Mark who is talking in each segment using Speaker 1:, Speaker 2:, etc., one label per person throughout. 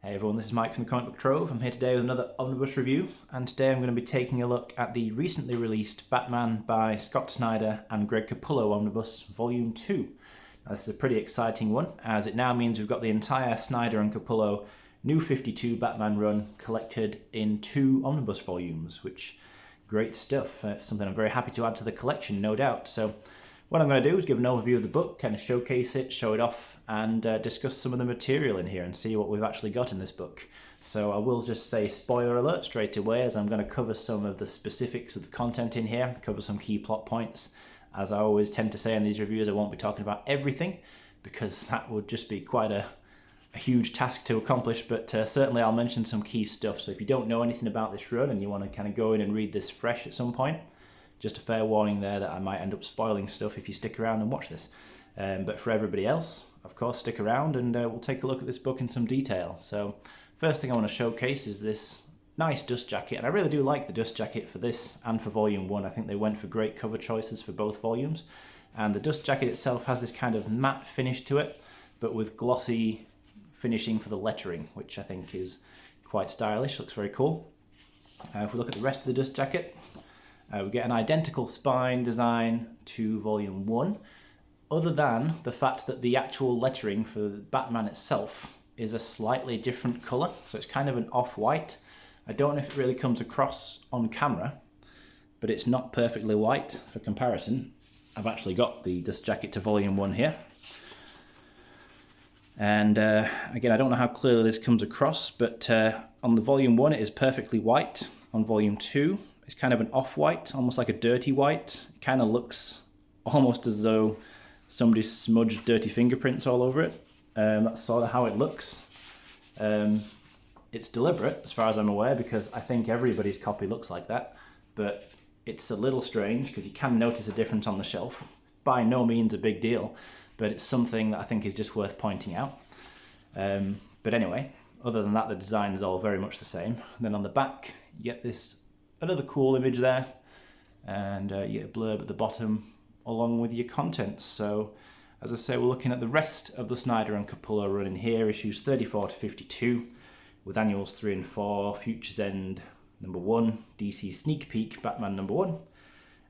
Speaker 1: Hey everyone, this is Mike from the Comic Book Trove. I'm here today with another Omnibus review, and today I'm going to be taking a look at the recently released Batman by Scott Snyder and Greg Capullo Omnibus Volume 2. Now, this is a pretty exciting one, as it now means we've got the entire Snyder and Capullo New 52 Batman run collected in 2 omnibus volumes, which great stuff. It's something I'm very happy to add to the collection, no doubt. So what I'm going to do is give an overview of the book, kind of showcase it, show it off, and discuss some of the material in here and see what we've actually got in this book. So I will just say spoiler alert straight away, as I'm going to cover some of the specifics of the content in here, cover some key plot points. As I always tend to say in these reviews, I won't be talking about everything, because that would just be quite a huge task to accomplish, but certainly I'll mention some key stuff. So if you don't know anything about this run and you want to kind of go in and read this fresh at some point, just a fair warning there that I might end up spoiling stuff if you stick around and watch this. But for everybody else, of course, stick around and we'll take a look at this book in some detail. So first thing I want to showcase is this nice dust jacket, and I really do like the dust jacket for this and for Volume 1. I think they went for great cover choices for both volumes. And the dust jacket itself has this kind of matte finish to it, but with glossy finishing for the lettering, which I think is quite stylish, looks very cool. If we look at the rest of the dust jacket, we get an identical spine design to Volume 1, other than the fact that the actual lettering for Batman itself is a slightly different colour, so it's kind of an off-white. I don't know if it really comes across on camera, but it's not perfectly white for comparison. I've actually got the dust jacket to Volume 1 here. And again, I don't know how clearly this comes across, but on the Volume 1 it is perfectly white. On Volume 2 it's kind of an off-white, almost like a dirty white. It kind of looks almost as though somebody smudged dirty fingerprints all over it. That's sort of how it looks. It's deliberate as far as I'm aware, because I think everybody's copy looks like that, but it's a little strange because you can notice a difference on the shelf. By no means a big deal, but it's something that I think is just worth pointing out. But anyway, other than that, the design is all very much the same. And then on the back, you get this another cool image there, and you get a blurb at the bottom along with your contents. So as I say, we're looking at the rest of the Snyder and Capullo run in here, issues 34 to 52, with annuals 3 and 4, Future's End #1, DC Sneak Peek Batman #1,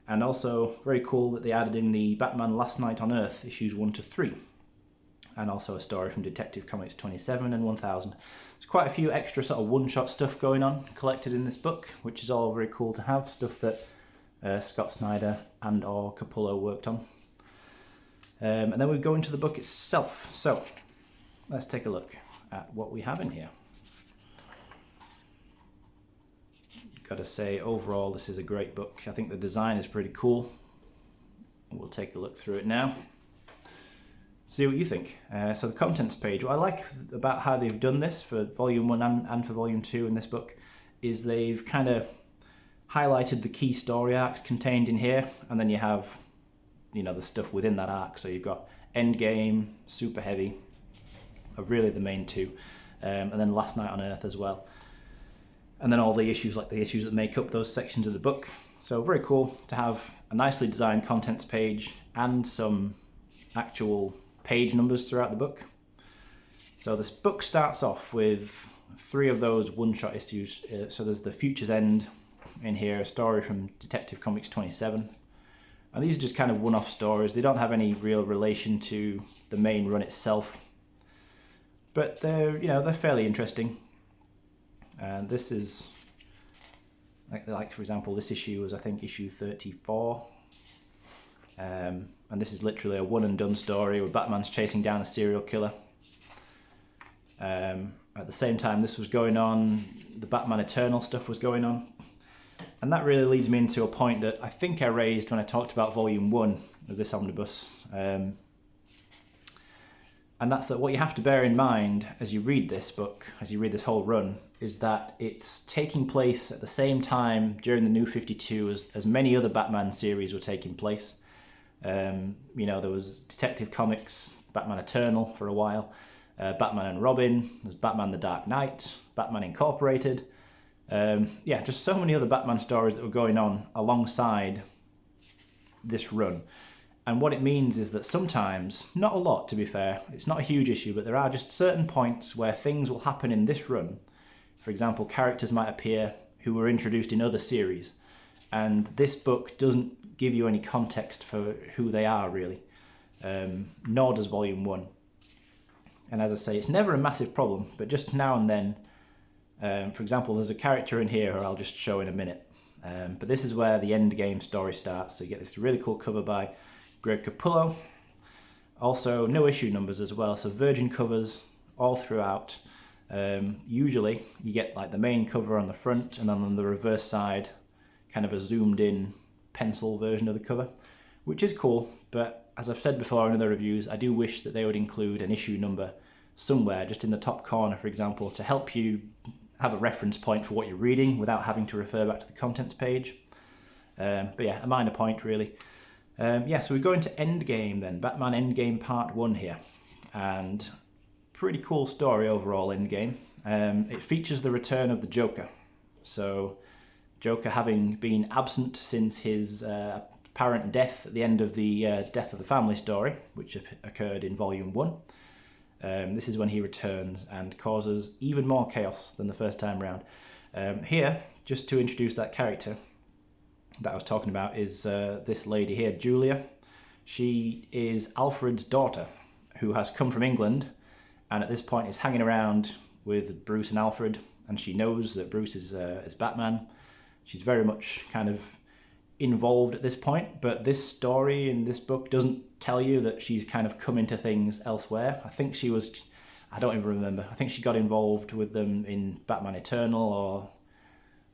Speaker 1: and also very cool that they added in the Batman Last Night on Earth issues 1 to 3, and also a story from Detective Comics 27 and 1000. There's quite a few extra sort of one-shot stuff going on collected in this book, which is all very cool to have, stuff that Scott Snyder and or Capullo worked on. And then we go into the book itself. So let's take a look at what we have in here. Gotta say, overall this is a great book. I think the design is pretty cool. We'll take a look through it now, see what you think. So the contents page, what I like about how they've done this for Volume 1 and for Volume 2 in this book is they've kind of highlighted the key story arcs contained in here, and then you have, you know, the stuff within that arc. So you've got Endgame, Super Heavy, are really the main two, and then Last Night on Earth as well. And then all the issues, like the issues that make up those sections of the book. So very cool to have a nicely designed contents page and some actual page numbers throughout the book. So this book starts off with 3 of those one-shot issues. So there's the Future's End in here, a story from Detective Comics 27. And these are just kind of one-off stories. They don't have any real relation to the main run itself, but they're, you know, they're fairly interesting. And this is like for example, this issue was, I think, issue 34. And this is literally a one and done story where Batman's chasing down a serial killer. At the same time this was going on, the Batman Eternal stuff was going on. And that really leads me into a point that I think I raised when I talked about Volume 1 of this omnibus. And that's that what you have to bear in mind as you read this book, as you read this whole run, is that it's taking place at the same time during the New 52 as many other Batman series were taking place. You know, there was Detective Comics, Batman Eternal for a while, Batman and Robin, there's Batman the Dark Knight, Batman Incorporated. Yeah, just so many other Batman stories that were going on alongside this run. And what it means is that sometimes, not a lot to be fair, it's not a huge issue, but there are just certain points where things will happen in this run. For example, characters might appear who were introduced in other series, and this book doesn't give you any context for who they are really, nor does Volume 1. And as I say, it's never a massive problem, but just now and then, for example, there's a character in here who I'll just show in a minute. But this is where the Endgame story starts, so you get this really cool cover by Greg Capullo. Also, no issue numbers as well, so virgin covers all throughout. Usually, you get like the main cover on the front, and then on the reverse side, kind of a zoomed in pencil version of the cover, which is cool, but as I've said before in other reviews, I do wish that they would include an issue number somewhere, just in the top corner, for example, to help you have a reference point for what you're reading without having to refer back to the contents page. But yeah, a minor point really. So we go into Endgame then, Batman Endgame Part 1 here. And pretty cool story overall, Endgame. It features the return of the Joker. So Joker having been absent since his apparent death at the end of the Death of the Family story, which occurred in Volume 1. This is when he returns and causes even more chaos than the first time round. Here, just to introduce that character that I was talking about, is this lady here, Julia. She is Alfred's daughter, who has come from England, and at this point is hanging around with Bruce and Alfred, and she knows that Bruce is Batman. She's very much kind of involved at this point, but this story in this book doesn't tell you that she's kind of come into things elsewhere. I think she was, I don't even remember, I think she got involved with them in Batman Eternal or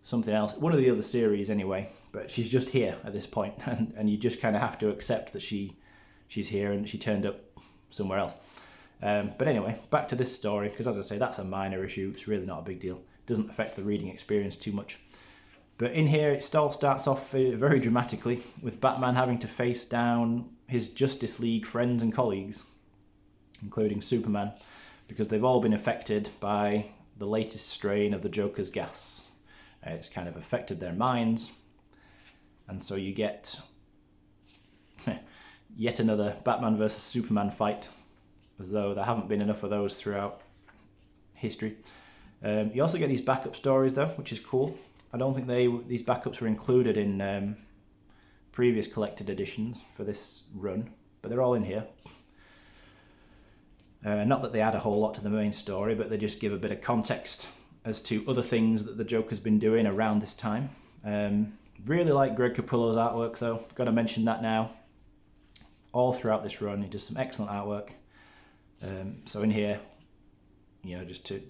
Speaker 1: something else, one of the other series anyway, but she's just here at this point, and you just kind of have to accept that she's here and she turned up somewhere else. But anyway, back to this story, because as I say, that's a minor issue, it's really not a big deal. It doesn't affect the reading experience too much. But in here, it all starts off very dramatically, with Batman having to face down his Justice League friends and colleagues, including Superman, because they've all been affected by the latest strain of the Joker's gas. It's kind of affected their minds, and so you get yet another Batman versus Superman fight, as though there haven't been enough of those throughout history. You also get these backup stories though, which is cool. I don't think these backups were included in previous collected editions for this run, but they're all in here. Not that they add a whole lot to the main story, but they just give a bit of context as to other things that the Joker's been doing around this time. Really like Greg Capullo's artwork though, got to mention that now. All throughout this run, he does some excellent artwork. So in here, just to,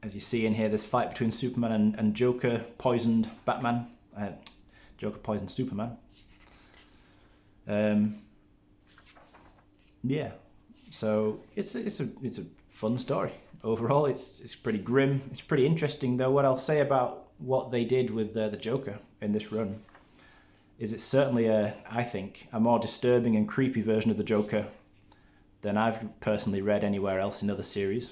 Speaker 1: as you see in here, this fight between Superman and Joker poisoned Batman. Joker poisoned Superman. So it's a fun story. Overall, it's pretty grim. It's pretty interesting though. What I'll say about what they did with the Joker in this run is it's certainly I think a more disturbing and creepy version of the Joker than I've personally read anywhere else in other series.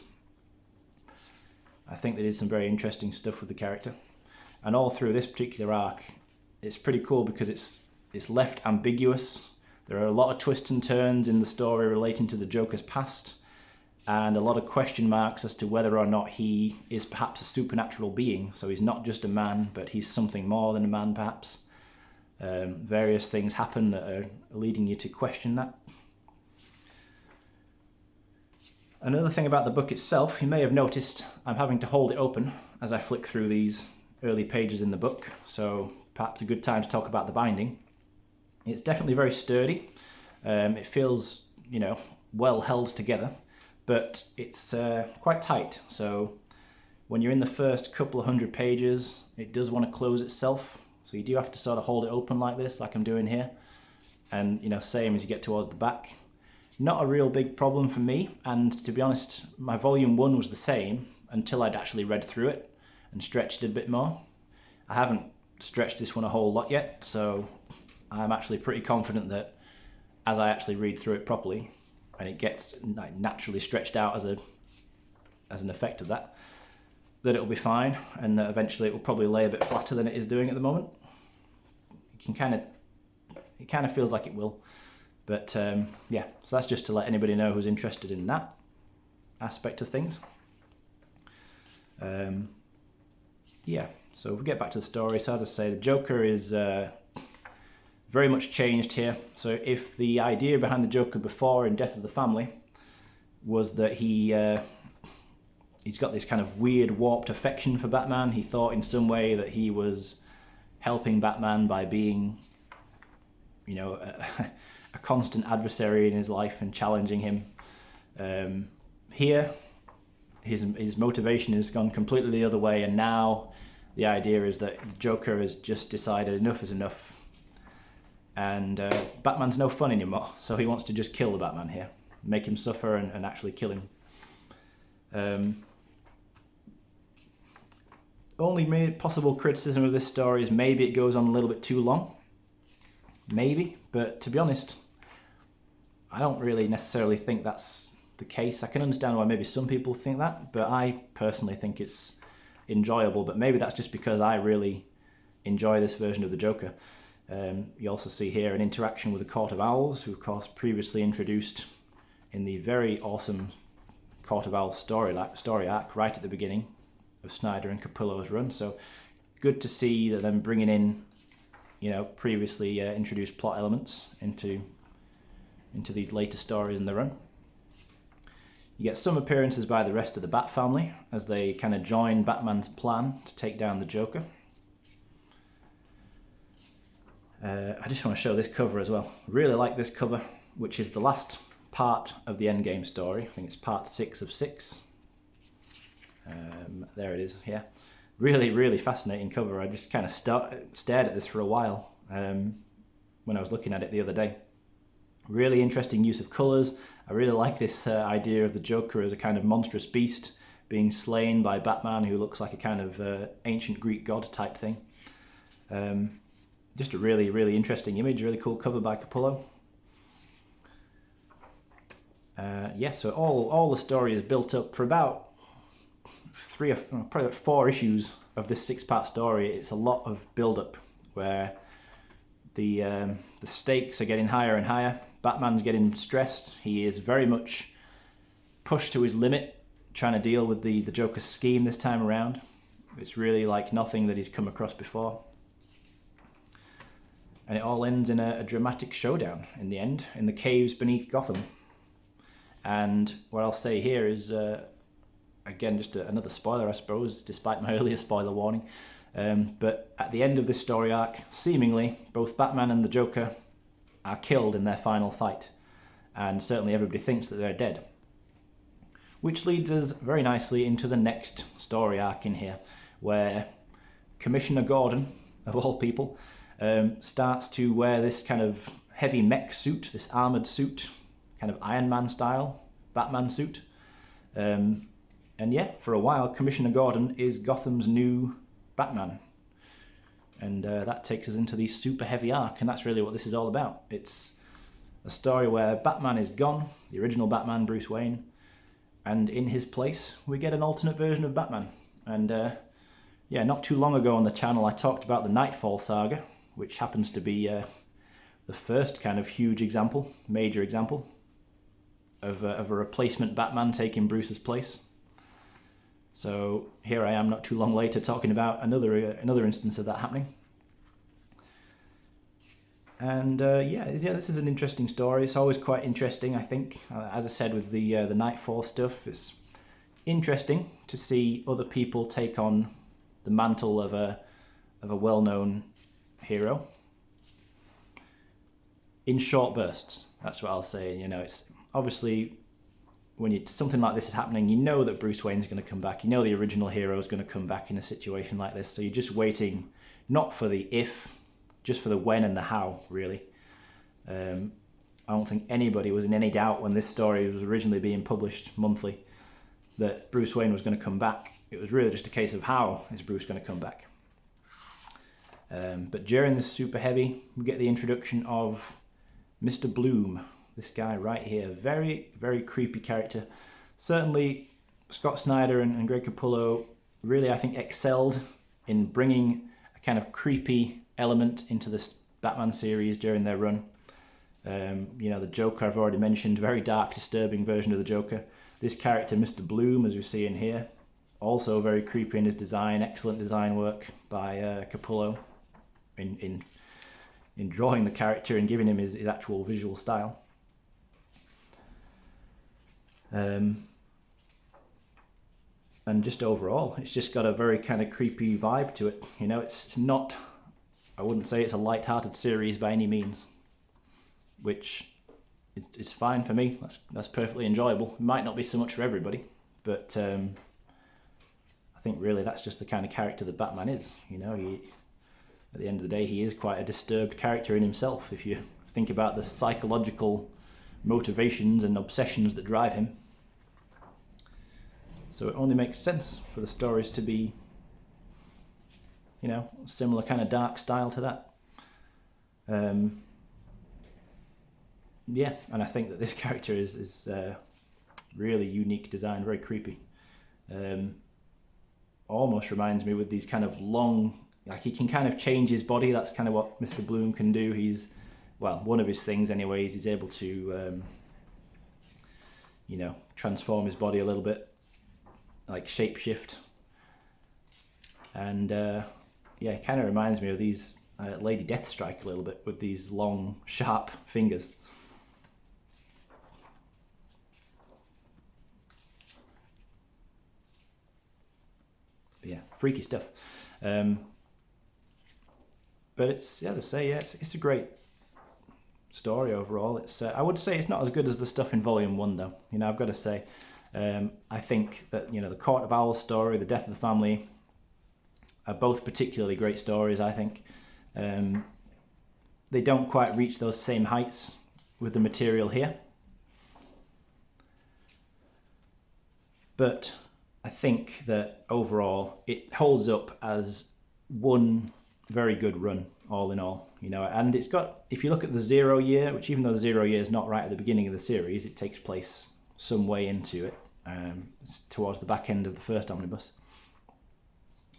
Speaker 1: I think they did some very interesting stuff with the character, and all through this particular arc, it's pretty cool because it's left ambiguous. There are a lot of twists and turns in the story relating to the Joker's past, and a lot of question marks as to whether or not he is perhaps a supernatural being. So he's not just a man, but he's something more than a man, perhaps. Various things happen that are leading you to question that. Another thing about the book itself, you may have noticed I'm having to hold it open as I flick through these early pages in the book, so perhaps a good time to talk about the binding. It's definitely very sturdy. It feels, well held together, but it's quite tight. So when you're in the first couple of 100 pages, it does want to close itself. So you do have to sort of hold it open like this, like I'm doing here. And, same as you get towards the back. Not a real big problem for me, and to be honest, my volume 1 was the same until I'd actually read through it and stretched it a bit more. I haven't stretched this one a whole lot yet, so I'm actually pretty confident that as I actually read through it properly, and it gets naturally stretched out as an effect of that it'll be fine, and that eventually it will probably lay a bit flatter than it is doing at the moment. It kind of feels like it will. But yeah, so that's just to let anybody know who's interested in that aspect of things. Yeah, so we'll get back to the story. So as I say, the Joker is very much changed here. So if the idea behind the Joker before in Death of the Family was that he's got this kind of weird warped affection for Batman, he thought in some way that he was helping Batman by being, you know, a constant adversary in his life and challenging him. Here, his motivation has gone completely the other way, and now the idea is that the Joker has just decided enough is enough, and Batman's no fun anymore, so he wants to just kill the Batman here, make him suffer and actually kill him. Only possible criticism of this story is maybe it goes on a little bit too long. Maybe, but to be honest, I don't really necessarily think that's the case. I can understand why maybe some people think that, but I personally think it's enjoyable. But maybe that's just because I really enjoy this version of the Joker. You also see here an interaction with the Court of Owls, who of course previously introduced in the very awesome Court of Owls story arc right at the beginning of Snyder and Capullo's run. So good to see that them bringing in, you know, previously introduced plot elements into these later stories in the run. You get some appearances by the rest of the Bat family as they kind of join Batman's plan to take down the Joker. I just want to show this cover as well. Really like this cover, which is the last part of the Endgame story. I think it's part 6 of 6. There it is, yeah. Really, really fascinating cover. I just kind of stared at this for a while when I was looking at it the other day. Really interesting use of colours. I really like this idea of the Joker as a kind of monstrous beast being slain by Batman, who looks like a kind of ancient Greek god type thing. Just a really, really interesting image, really cool cover by Capullo. Yeah, so all the story is built up for about probably 4 issues of this 6-part story. It's a lot of build-up where the stakes are getting higher and higher. Batman's getting stressed. He is very much pushed to his limit, trying to deal with the Joker's scheme this time around. It's really like nothing that he's come across before. And it all ends in a dramatic showdown in the end, in the caves beneath Gotham. And what I'll say here is, again, just another spoiler, I suppose, despite my earlier spoiler warning. But at the end of this story arc, seemingly, both Batman and the Joker are killed in their final fight. And certainly everybody thinks that they're dead. Which leads us very nicely into the next story arc in here, where Commissioner Gordon, of all people, starts to wear this kind of heavy mech suit, this armoured suit, kind of Iron Man style Batman suit. And yeah, for a while, Commissioner Gordon is Gotham's new Batman. And that takes us into the super heavy arc, and that's really what this is all about. It's a story where Batman is gone, the original Batman, Bruce Wayne, and in his place, we get an alternate version of Batman. And yeah, not too long ago on the channel, I talked about the Nightfall saga, which happens to be the first kind of huge example, major example, of a replacement Batman taking Bruce's place. So here I am not too long later talking about another instance of that happening. And yeah, this is an interesting story. It's always quite interesting, I think. As I said with the Nightfall stuff, it's interesting to see other people take on the mantle of a well-known hero in short bursts. That's what I'll say. You know, it's obviously when something like this is happening, you know that Bruce Wayne's going to come back. You know the original hero is going to come back in a situation like this. So you're just waiting, not for the if, just for the when and the how, really. I don't think anybody was in any doubt when this story was originally being published monthly that Bruce Wayne was going to come back. It was really just a case of how is Bruce going to come back. But during this super heavy, we get the introduction of Mr. Bloom, this guy right here. Very, very creepy character. Certainly, Scott Snyder and Greg Capullo really, I think, excelled in bringing a kind of creepy element into this Batman series during their run. You know, the Joker I've already mentioned, very dark, disturbing version of the Joker. This character, Mr. Bloom, as we see in here, also very creepy in his design. Excellent design work by Capullo in drawing the character and giving him his actual visual style. And just overall, it's just got a very kind of creepy vibe to it. You know, it's not, I wouldn't say it's a light-hearted series by any means, which is fine for me. That's perfectly enjoyable. It might not be so much for everybody, but I think really that's just the kind of character that Batman is. You know, at the end of the day, he is quite a disturbed character in himself. If you think about the psychological motivations and obsessions that drive him. So it only makes sense for the stories to be, you know, similar kind of dark style to that. Yeah, and I think that this character is really unique design, very creepy. Almost reminds me with these kind of long, like he can kind of change his body. That's kind of what Mr. Bloom can do. He's, well, one of his things anyways, he's able to, you know, transform his body a little bit, like shapeshift. And yeah, it kind of reminds me of these Lady Deathstrike a little bit with these long, sharp fingers. Yeah, freaky stuff. But it's, yeah, as I say, yeah, it's a great story overall. It's I would say it's not as good as the stuff in Volume 1 though. You know, I've got to say, I think that, you know, the Court of Owls story, the Death of the Family, are both particularly great stories, I think. They don't quite reach those same heights with the material here. But I think that overall it holds up as one very good run, all in all. You know, and it's got, if you look at the 0 year, which even though the 0 year is not right at the beginning of the series, it takes place some way into it, towards the back end of the first omnibus.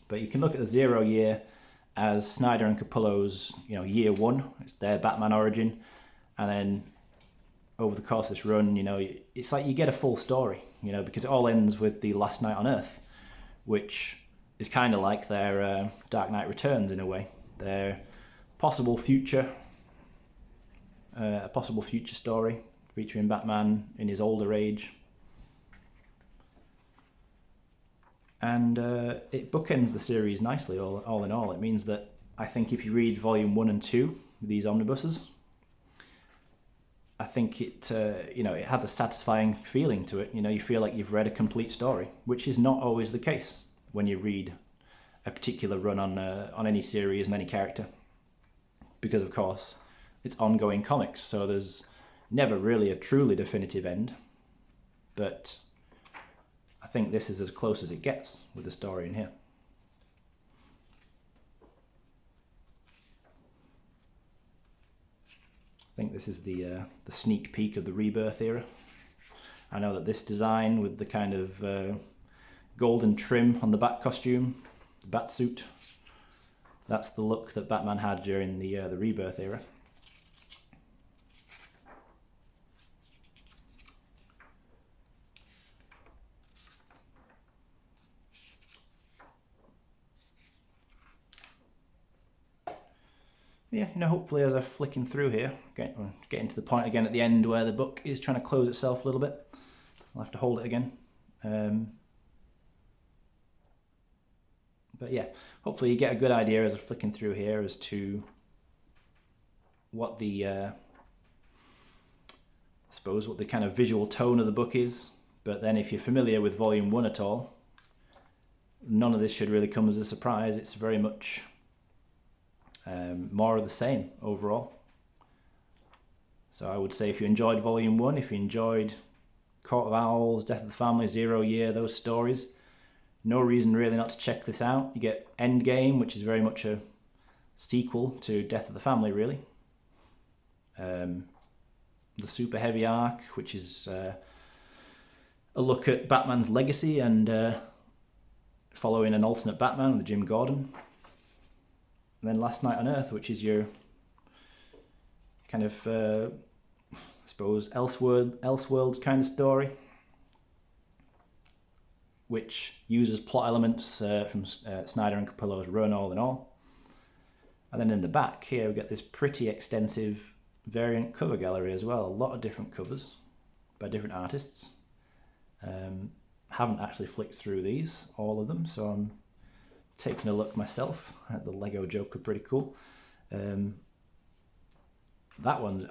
Speaker 1: But you can look at the 0 year as Snyder and Capullo's, you know, year 1. It's their Batman origin, and then over the course of this run, you know, it's like you get a full story, you know, because it all ends with the Last Night on Earth, which is kind of like their Dark Knight Returns in a way. Their possible future, a possible future story featuring Batman in his older age. And it bookends the series nicely, all in all. It means that I think if you read Volume 1 and 2, these omnibuses, I think it, you know, it has a satisfying feeling to it. You know, you feel like you've read a complete story, which is not always the case when you read a particular run on any series and any character, because of course it's ongoing comics, so there's never really a truly definitive end. But I think this is as close as it gets with the story in here. I think this is the sneak peek of the Rebirth era. I know that this design with the kind of golden trim on the bat costume, the bat suit, that's the look that Batman had during the Rebirth era. Yeah, you know, hopefully as I'm flicking through here, getting to the point again at the end where the book is trying to close itself a little bit. I'll have to hold it again. But yeah, hopefully you get a good idea as I'm flicking through here as to what the, I suppose, what the kind of visual tone of the book is. But then if you're familiar with Volume 1 at all, none of this should really come as a surprise. It's very much more of the same overall. So I would say if you enjoyed Volume 1, if you enjoyed Court of Owls, Death of the Family, 0 Year, those stories, no reason really not to check this out. You get Endgame, which is very much a sequel to Death of the Family, really. The Super Heavy arc, which is a look at Batman's legacy and following an alternate Batman with Jim Gordon. And then Last Night on Earth, which is your kind of suppose, Elseworlds kind of story, which uses plot elements from Snyder and Capullo's run all in all. And then in the back here we get this pretty extensive variant cover gallery as well. A lot of different covers by different artists. Haven't actually flicked through these, all of them, so I'm taking a look myself at the Lego Joker. Pretty cool. That one,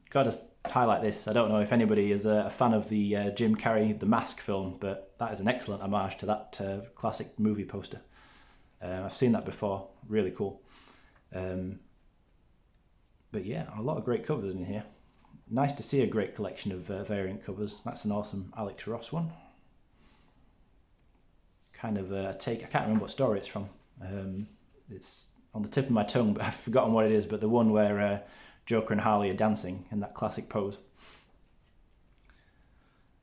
Speaker 1: gotta highlight this. I don't know if anybody is a fan of the Jim Carrey The Mask film, but that is an excellent homage to that classic movie poster. I've seen that before, really cool. But yeah, a lot of great covers in here. Nice to see a great collection of variant covers. That's an awesome Alex Ross one. Kind of a take, I can't remember what story it's from. It's on the tip of my tongue, but I've forgotten what it is, but the one where Joker and Harley are dancing in that classic pose.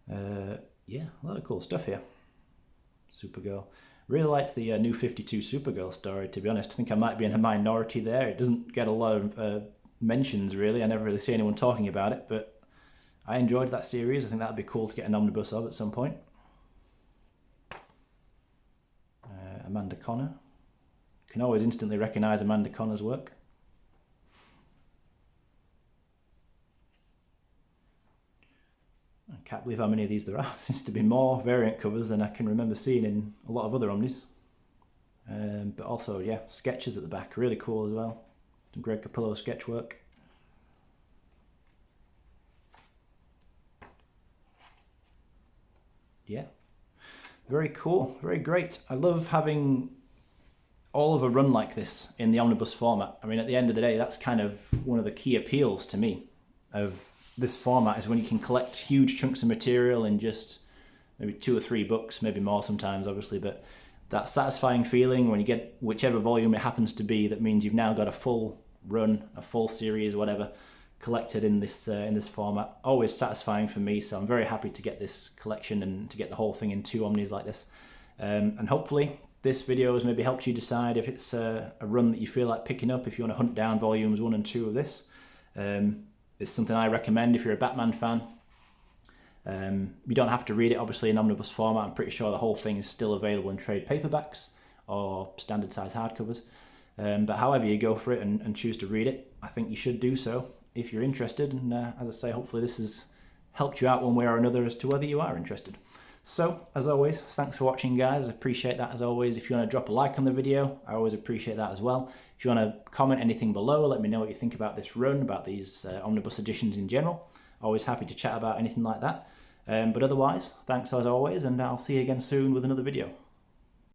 Speaker 1: Yeah, a lot of cool stuff here. Supergirl. Really liked the New 52 Supergirl story, to be honest. I think I might be in a minority there. It doesn't get a lot of mentions, really. I never really see anyone talking about it, but I enjoyed that series. I think that would be cool to get an omnibus of at some point. Amanda Connor. You can always instantly recognise Amanda Connor's work. I can't believe how many of these there are. Seems to be more variant covers than I can remember seeing in a lot of other Omnis. But also, yeah, sketches at the back, really cool as well. Some Greg Capullo sketch work. Yeah, very cool, very great. I love having all of a run like this in the omnibus format. I mean, at the end of the day, that's kind of one of the key appeals to me of this format, is when you can collect huge chunks of material in just maybe 2 or 3 books, maybe more sometimes, obviously, but that satisfying feeling when you get whichever volume it happens to be, that means you've now got a full run, a full series, whatever, collected in this format. Always satisfying for me, so I'm very happy to get this collection and to get the whole thing in 2 omnis like this. And hopefully this video has maybe helped you decide if it's a run that you feel like picking up, if you want to hunt down volumes 1 and 2 of this. It's something I recommend if you're a Batman fan. You don't have to read it, obviously, in omnibus format. I'm pretty sure the whole thing is still available in trade paperbacks or standard size hardcovers. But however you go for it and choose to read it, I think you should do so if you're interested. And as I say, hopefully this has helped you out one way or another as to whether you are interested. So, as always, thanks for watching, guys. I appreciate that as always. If you want to drop a like on the video, I always appreciate that as well. If you want to comment anything below, let me know what you think about this run, about these omnibus editions in general. Always happy to chat about anything like that. But otherwise, thanks as always, and I'll see you again soon with another video.